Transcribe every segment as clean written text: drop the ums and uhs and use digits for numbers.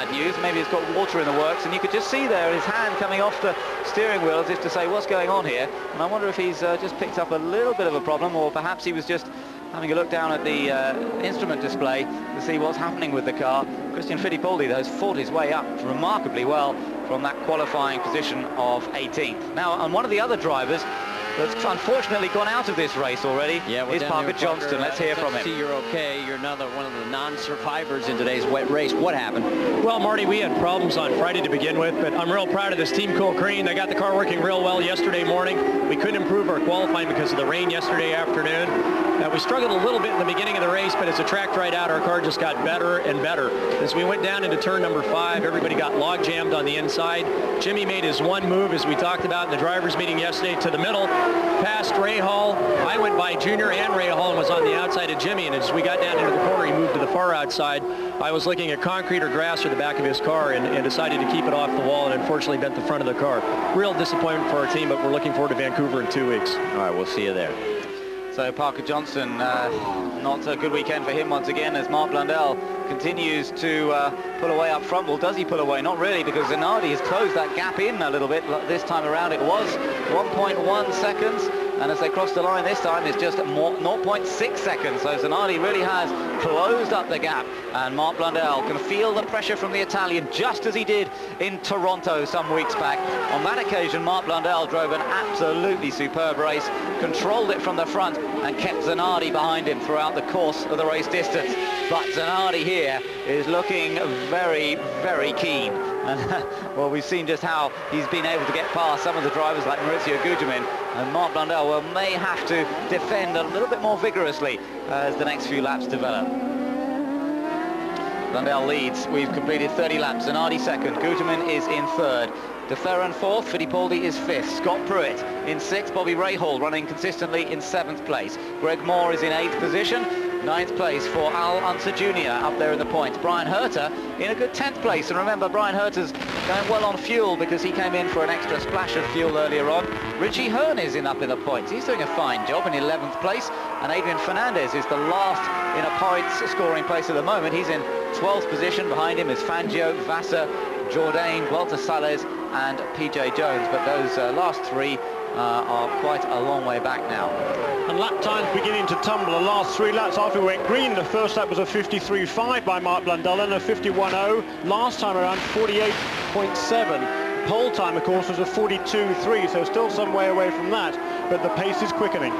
bad news. Maybe he's got water in the works, and you could just see there his hand coming off the steering wheel as if to say, what's going on here? And I wonder if he's just picked up a little bit of a problem, or perhaps he was just having a look down at the instrument display to see what's happening with the car. Christian Fittipaldi, though, has fought his way up remarkably well from that qualifying position of 18th. Now, on one of the other drivers that's unfortunately gone out of this race already is Parker Johnston. Let's hear from him. See, you're okay. You're another one of the non-survivors in today's wet race. What happened? Well, Marty, we had problems on Friday to begin with, but I'm real proud of this team, Cole Crean. They got the car working real well yesterday morning. We couldn't improve our qualifying because of the rain yesterday afternoon. We struggled a little bit in the beginning of the race, but as the track dried out, our car just got better and better. As we went down into turn number 5, everybody got log jammed on the inside. Jimmy made his one move, as we talked about in the drivers' meeting yesterday, to the middle, past Ray Hall. I went by Junior and Ray Hall and was on the outside of Jimmy, and as we got down into the corner, he moved to the far outside. I was looking at concrete or grass or the back of his car and decided to keep it off the wall, and unfortunately bent the front of the car. Real disappointment for our team, but we're looking forward to Vancouver in 2 weeks. All right, we'll see you there. So Parker Johnston, not a good weekend for him once again, as Mark Blundell continues to pull away up front. Well, does he pull away? Not really, because Zanardi has closed that gap in a little bit. This time around it was 1.1 seconds, and as they cross the line this time it's just 0.6 seconds. So Zanardi really has closed up the gap, and Mark Blundell can feel the pressure from the Italian, just as he did in Toronto some weeks back. On that occasion, Mark Blundell drove an absolutely superb race, controlled it from the front, and kept Zanardi behind him throughout the course of the race distance. But Zanardi here is looking very, very keen. And well, we've seen just how he's been able to get past some of the drivers like Maurizio Gugelmin, and Mark Blundell may have to defend a little bit more vigorously as the next few laps develop. Blundell leads. We've completed 30 laps. Zanardi second. Gugelmin is in third. De Ferran fourth. Fittipaldi is fifth. Scott Pruitt in sixth. Bobby Rahal running consistently in seventh place. Greg Moore is in eighth position. Ninth place for Al Unser Jr. up there in the points. Brian Herter in a good 10th place. And remember, Brian Herter's going well on fuel because he came in for an extra splash of fuel earlier on. Richie Hearn is up in the points. He's doing a fine job in 11th place. And Adrian Fernandez is the last in a points scoring place at the moment. He's in 12th position. Behind him is Fangio, Vassar, Jourdain, Walter Salles and PJ Jones. But those last three are quite a long way back now. And lap times beginning to tumble. The last 3 laps after we went green, the first lap was a 53.5 by Mark Blundell and a 51.0. Last time around 48.7. Pole time, of course, was a 42.3, so still some way away from that, but the pace is quickening.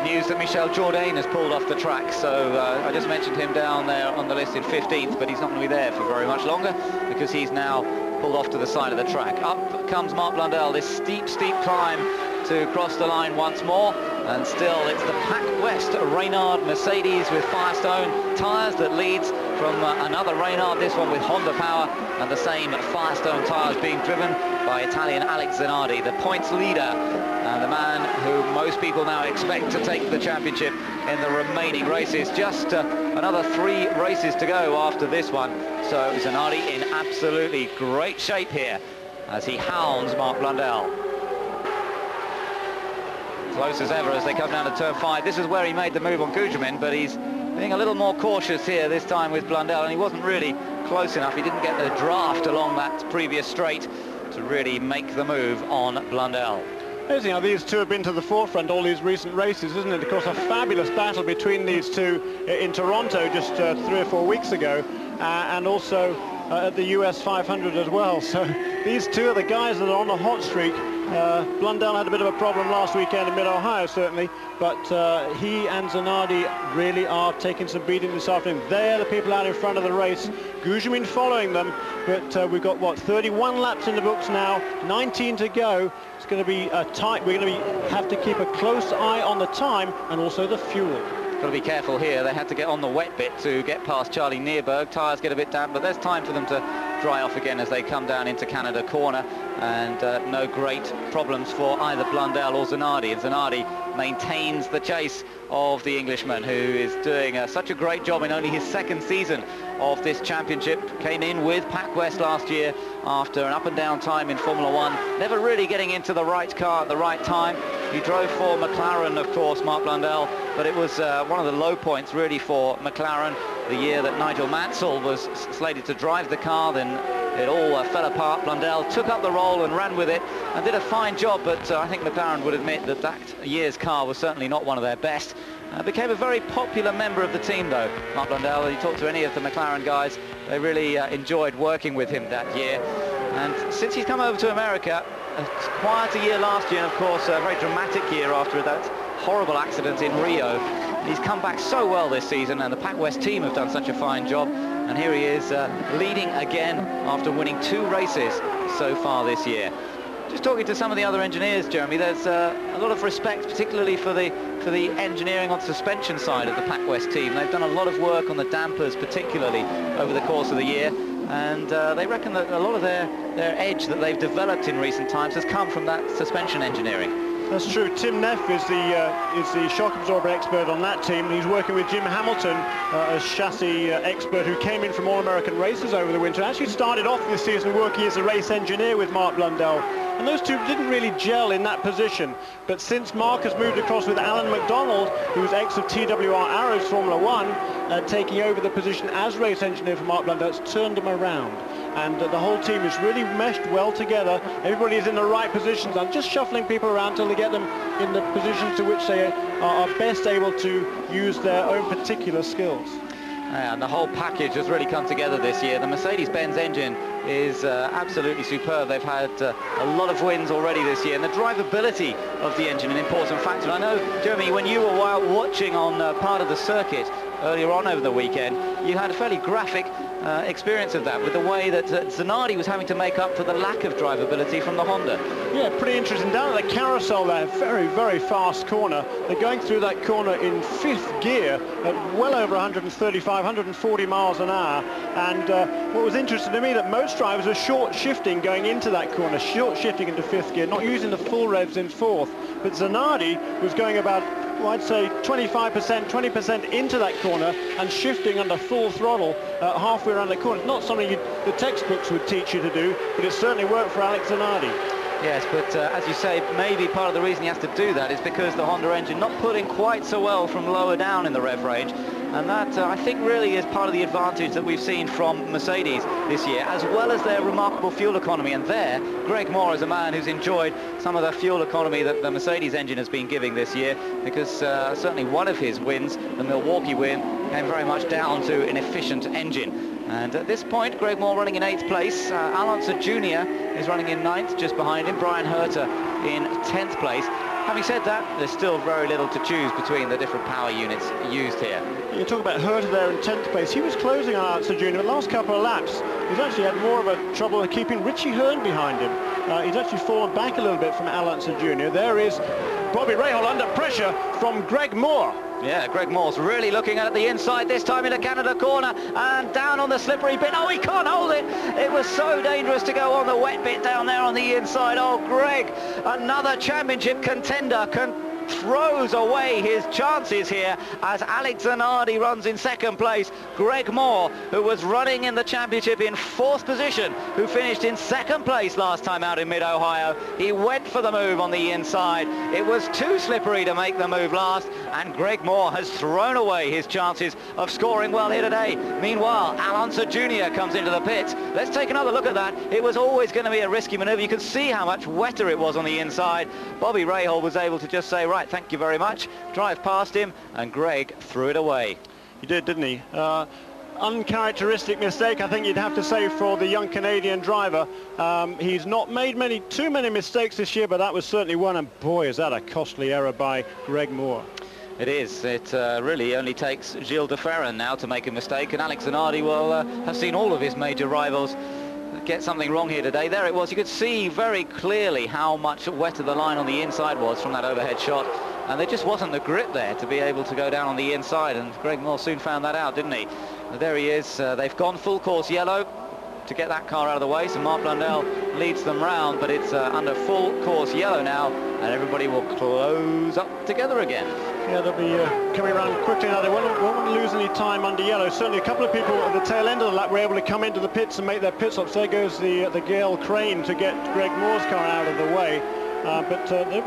News that Michel Jourdain has pulled off the track, so I just mentioned him down there on the list in 15th, but he's not going to be there for very much longer because he's now pulled off to the side of the track. Up comes Mark Blundell, this steep climb to cross the line once more, and still it's the Pac West Reynard Mercedes with Firestone tyres that leads from another Reynard, this one with Honda power, and the same Firestone tyres being driven by Italian Alex Zanardi, the points leader and the man who most people now expect to take the championship in the remaining races. Just another 3 races to go after this one, so Zanardi in absolutely great shape here as he hounds Mark Blundell. Close as ever as they come down to turn 5. This is where he made the move on Gugelmin, but he's being a little more cautious here this time with Blundell, and he wasn't really close enough. He didn't get the draft along that previous straight to really make the move on Blundell. Amazing how these two have been to the forefront all these recent races, isn't it? Of course, a fabulous battle between these two in Toronto just 3 or 4 weeks ago, and also at the US 500 as well. So these two are the guys that are on a hot streak. Blundell had a bit of a problem last weekend in Mid-Ohio, certainly, but he and Zanardi really are taking some beating this afternoon. They're the people out in front of the race. Gugelmin following them, but we've got, what, 31 laps in the books now, 19 to go. It's going to be tight. We're going to have to keep a close eye on the time and also the fuel. Got to be careful here. They had to get on the wet bit to get past Charlie Neerberg. Tyres get a bit damp, but there's time for them to dry off again as they come down into Canada corner, and no great problems for either Blundell or Zanardi. And Zanardi maintains the chase of the Englishman, who is doing such a great job in only his 2nd season of this championship. Came in with Pac West last year after an up and down time in Formula 1, never really getting into the right car at the right time. He drove for McLaren, of course, Mark Blundell, but it was one of the low points really for McLaren. the year that Nigel Mansell was slated to drive the car. Then it all fell apart. Blundell took up the role and ran with it and did a fine job, but I think McLaren would admit that that year's car was certainly not one of their best. Became a very popular member of the team, though, Mark Blundell. You talk to any of the McLaren guys, they really enjoyed working with him that year. And since he's come over to America, a quieter year last year, and of course a very dramatic year after that horrible accident in Rio, he's come back so well this season, and the Pac West team have done such a fine job. And here he is leading again after winning 2 races so far this year. Just talking to some of the other engineers, Jeremy, there's a lot of respect, particularly for the engineering on the suspension side of the Pac West team. They've done a lot of work on the dampers, particularly over the course of the year, and they reckon that a lot of their edge that they've developed in recent times has come from that suspension engineering. That's true. Tim Neff is the shock absorber expert on that team. He's working with Jim Hamilton, a chassis expert who came in from All-American races over the winter. Actually started off this season working as a race engineer with Mark Blundell. And those two didn't really gel in that position. But since Mark has moved across with Alan McDonald, who's ex of TWR Arrows Formula 1, taking over the position as race engineer for Mark Blundell, it's turned him around. And the whole team is really meshed well together. Everybody is in the right positions and just shuffling people around until they get them in the positions to which they are best able to use their own particular skills. And the whole package has really come together this year. The Mercedes-Benz engine is absolutely superb. They've had a lot of wins already this year, and the drivability of the engine an important factor. I know, Jeremy, when you were watching on part of the circuit earlier on over the weekend, you had a fairly graphic experience of that, with the way that Zanardi was having to make up for the lack of drivability from the Honda. Yeah, pretty interesting. Down at the carousel there, very, very fast corner. They're going through that corner in 5th gear at well over 135, 140 miles an hour. And what was interesting to me, that most drivers were short shifting going into that corner, short shifting into 5th gear, not using the full revs in 4th. But Zanardi was going about, well, I'd say 25%, 20% into that corner and shifting under full throttle halfway around the corner. It's not something the textbooks would teach you to do, but it certainly worked for Alex Zanardi. Yes, but as you say, maybe part of the reason he has to do that is because the Honda engine not putting quite so well from lower down in the rev range. And that, I think, really is part of the advantage that we've seen from Mercedes this year, as well as their remarkable fuel economy. And there, Greg Moore is a man who's enjoyed some of the fuel economy that the Mercedes engine has been giving this year, because certainly one of his wins, the Milwaukee win, came very much down to an efficient engine. And at this point, Greg Moore running in 8th place. Alonso Jr. is running in 9th, just behind him. Brian Herter in 10th place. Having said that, there's still very little to choose between the different power units used here. You talk about Herter there in 10th place. He was closing on Alonso Jr. The last couple of laps. He's actually had more of a trouble keeping Richie Hearn behind him. He's actually fallen back a little bit from Alonso Jr. There is Bobby Rahal under pressure from Greg Moore. Yeah, Greg Moore's really looking at the inside this time in the Canada corner and down on the slippery bit. Oh, he can't hold it. It was so dangerous to go on the wet bit down there on the inside. Oh, Greg, another championship contender, throws away his chances here as Alex Zanardi runs in 2nd place. Greg Moore, who was running in the championship in 4th position, who finished in 2nd place last time out in mid-Ohio, he went for the move on the inside. It was too slippery to make the move last, and Greg Moore has thrown away his chances of scoring well here today. Meanwhile, Alonso Jr. comes into the pits. Let's take another look at that. It was always going to be a risky manoeuvre. You can see how much wetter it was on the inside. Bobby Rahal was able to just say, right, thank you very much, drive past him, and Greg threw it away. He did, didn't he? Uncharacteristic mistake, I think you'd have to say, for the young Canadian driver. He's not made too many mistakes this year, but that was certainly one, and boy, is that a costly error by Greg Moore. It is. It really only takes Gilles de Ferran now to make a mistake, and Alex Zanardi will have seen all of his major rivals get something wrong here today. There it was. You could see very clearly how much wetter the line on the inside was from that overhead shot, and there just wasn't the grip there to be able to go down on the inside, and Greg Moore soon found that out, didn't he? There he is. They've gone full course yellow to get that car out of the way, so Mark Blundell leads them round, but it's under full course yellow now, and everybody will close up together again. Yeah, they'll be coming around quickly now. They won't want to lose any time under yellow. Certainly a couple of people at the tail end of the lap were able to come into the pits and make their pit stops. There goes the Gale Crane to get Greg Moore's car out of the way.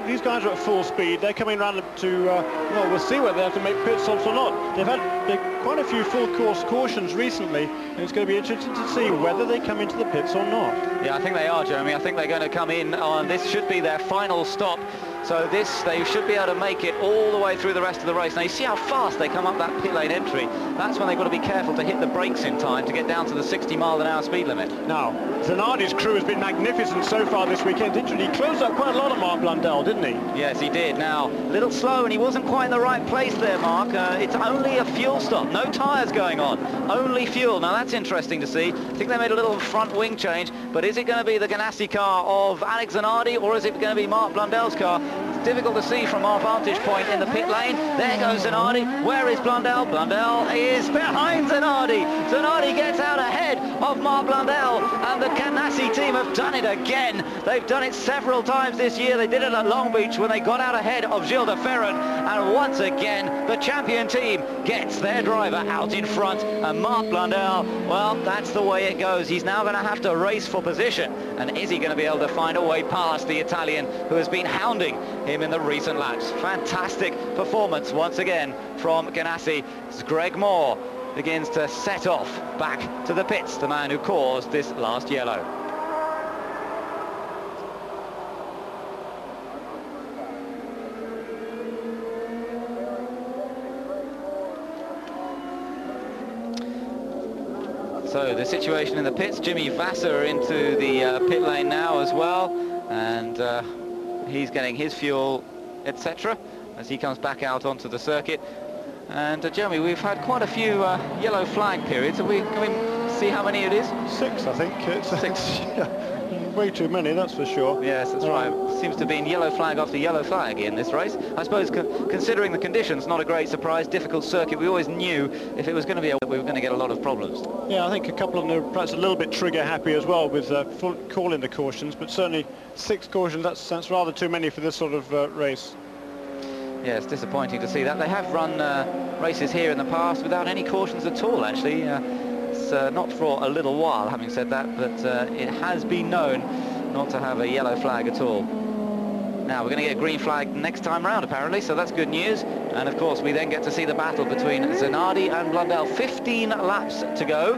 These guys are at full speed. They're coming around to, well, we'll see whether they have to make pit stops or not. They've had quite a few full course cautions recently, and it's going to be interesting to see whether they come into the pits or not. Yeah, I think they are, Jeremy. I think they're going to come in on, this should be their final stop. So they should be able to make it all the way through the rest of the race. Now you see how fast they come up that pit lane entry. That's when they've got to be careful to hit the brakes in time to get down to the 60-mile-an-hour speed limit. Now, Zanardi's crew has been magnificent so far this weekend. He closed up quite a lot of Mark Blundell, didn't he? Yes, he did. Now, a little slow, and he wasn't quite in the right place there, Mark. It's only a fuel stop. No tyres going on. Only fuel. Now, that's interesting to see. I think they made a little front wing change, but is it going to be the Ganassi car of Alex Zanardi, or is it going to be Mark Blundell's car? It's difficult to see from our vantage point in the pit lane. There goes Zanardi. Where is Blundell? Blundell is behind Zanardi. Zanardi gets out ahead of Mark Blundell, and the Ganassi team have done it again. They've done it several times this year. They did it at Long Beach when they got out ahead of Gilles de Ferran, and once again the champion team gets their driver out in front, and Mark Blundell, well, that's the way it goes. He's now going to have to race for position, and is he going to be able to find a way past the Italian who has been hounding him in the recent laps? Fantastic performance once again from Ganassi. As Greg Moore begins to set off back to the pits, the man who caused this last yellow. So the situation in the pits, Jimmy Vasser into the pit lane now as well, and he's getting his fuel, etc., as he comes back out onto the circuit. And Jeremy, we've had quite a few yellow flag periods. Can we see how many it is? 6, I think. It's 6. Way too many, that's for sure. Yes, that's right. Seems to be in yellow flag after yellow flag in this race. I suppose considering the conditions, not a great surprise. Difficult circuit. We always knew if it was going to be we were going to get a lot of problems. Yeah, I think a couple of them are perhaps a little bit trigger happy as well with calling the cautions, but certainly 6 cautions, that's rather too many for this sort of race. Yeah, it's disappointing to see that. They have run races here in the past without any cautions at all, actually. It's not for a little while, having said that, but it has been known not to have a yellow flag at all. Now we're going to get a green flag next time round, apparently, so that's good news. And of course we then get to see the battle between Zanardi and Blundell. 15 laps to go.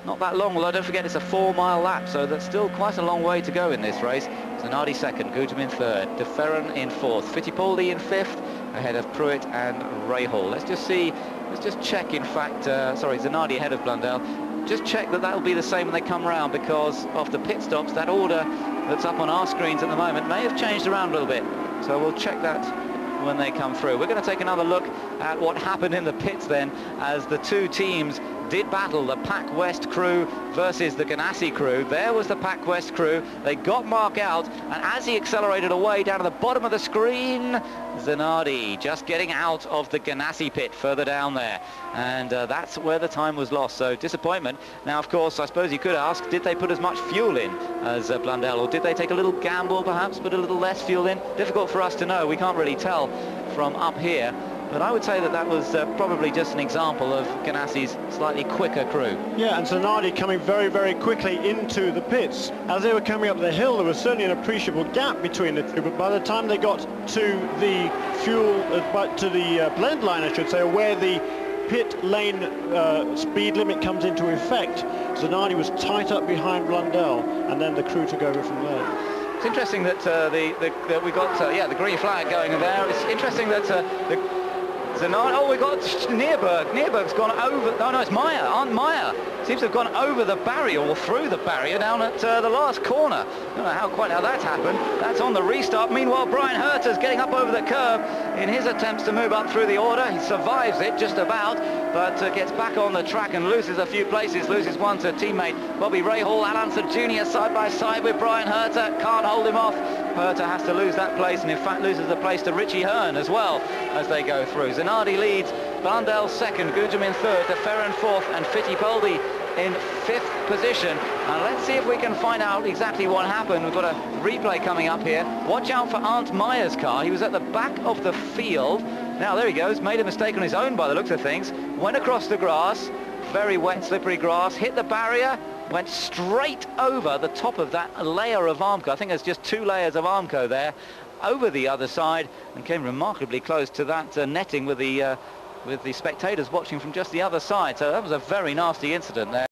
Not that long, although don't forget it's a 4-mile lap, so that's still quite a long way to go in this race. Zanardi second, Gujem in third, de Ferran in fourth, Fittipaldi in fifth, ahead of Pruitt and Rahal. Let's just check, in fact, sorry, Zanardi ahead of Blundell. Just check that will be the same when they come round, because of the pit stops, that order that's up on our screens at the moment may have changed around a little bit. So we'll check that when they come through. We're going to take another look at what happened in the pits then, as the two teams did battle, the Pac West crew versus the Ganassi crew. There was the Pac West crew. They got Mark out, and as he accelerated away down to the bottom of the screen, Zanardi just getting out of the Ganassi pit further down there, and that's where the time was lost. So disappointment. Now, of course, I suppose you could ask, did they put as much fuel in as Blundell, or did they take a little gamble, perhaps put a little less fuel in? Difficult for us to know. We can't really tell from up here. But I would say that was probably just an example of Ganassi's slightly quicker crew. Yeah, and Zanardi coming very, very quickly into the pits. As they were coming up the hill, there was certainly an appreciable gap between the two, but by the time they got to the fuel, to the blend line, I should say, where the pit lane speed limit comes into effect, Zanardi was tight up behind Blundell, and then the crew took over from there. It's interesting that that we got the green flag going there. It's interesting that Zanardi, oh, we got Neerberg. Neerberg's gone over. Oh no, it's Meyer. Arndt Meyer seems to have gone over the barrier, or through the barrier, down at the last corner. I don't know quite how that's happened. That's on the restart. Meanwhile, Brian Herter's getting up over the curb in his attempts to move up through the order. He survives it just about, but gets back on the track and loses a few places. Loses one to teammate Bobby Rahal. Alanson Jr. side by side with Brian Herter. Can't hold him off. Herter has to lose that place, and in fact loses the place to Richie Hearn as well as they go through. Zanardi leads, Blundell second, Gujem in third, de Ferran fourth, and Fittipaldi in fifth position. And let's see if we can find out exactly what happened. We've got a replay coming up here. Watch out for Arndt Meyer's car. He was at the back of the field. Now there he goes, made a mistake on his own by the looks of things. Went across the grass, very wet, slippery grass, hit the barrier, went straight over the top of that layer of Armco. I think there's just 2 layers of Armco there, over the other side, and came remarkably close to that netting with the spectators watching from just the other side. So that was a very nasty incident there.